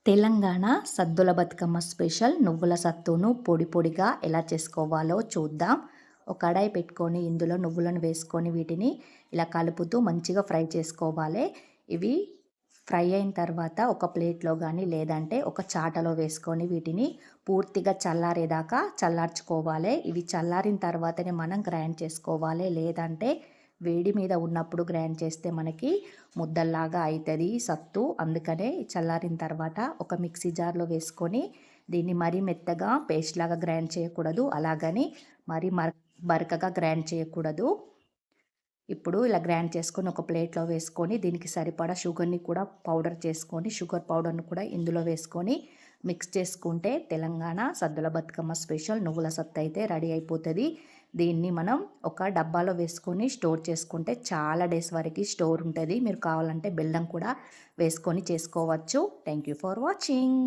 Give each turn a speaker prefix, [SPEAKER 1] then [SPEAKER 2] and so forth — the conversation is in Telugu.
[SPEAKER 1] తెలంగాణ సద్దుల బతుకమ్మ స్పెషల్ నువ్వుల సత్తును పొడి పొడిగా ఎలా చేసుకోవాలో చూద్దాం. ఒక కడాయి పెట్టుకొని ఇందులో నువ్వులను వేసుకొని వీటిని ఇలా కలుపుతూ మంచిగా ఫ్రై చేసుకోవాలి. ఇవి ఫ్రై అయిన తర్వాత ఒక ప్లేట్లో కానీ లేదంటే ఒక చాటలో వేసుకొని వీటిని పూర్తిగా చల్లారేదాకా చల్లార్చుకోవాలి. ఇవి చల్లారిన తర్వాతనే మనం గ్రైండ్ చేసుకోవాలి. లేదంటే వేడి మీద ఉన్నప్పుడు గ్రైండ్ చేస్తే మనకి ముద్దల్లాగా అవుతుంది సత్తు. అందుకనే చల్లారిన తర్వాత ఒక మిక్సీ జార్లో వేసుకొని దీన్ని మరీ మెత్తగా పేస్ట్ లాగా గ్రైండ్ చేయకూడదు, అలాగని మరీ బరకగా గ్రైండ్ చేయకూడదు. ఇప్పుడు ఇలా గ్రైండ్ చేసుకొని ఒక ప్లేట్లో వేసుకొని దీనికి సరిపడా షుగర్ని కూడా పౌడర్ చేసుకొని షుగర్ పౌడర్ని కూడా ఇందులో వేసుకొని మిక్స్ చేసుకుంటే తెలంగాణ సద్దుల బతుకమ్మ స్పెషల్ నువ్వుల సత్తు అయితే రెడీ అయిపోతుంది. దీన్ని మనం ఒక డబ్బాలో వేసుకొని స్టోర్ చేసుకుంటే చాలా డేస్ వరకు స్టోర్ ఉంటుంది. మీరు కావాలంటే బెల్లం కూడా వేసుకొని చేసుకోవచ్చు. Thank you for watching.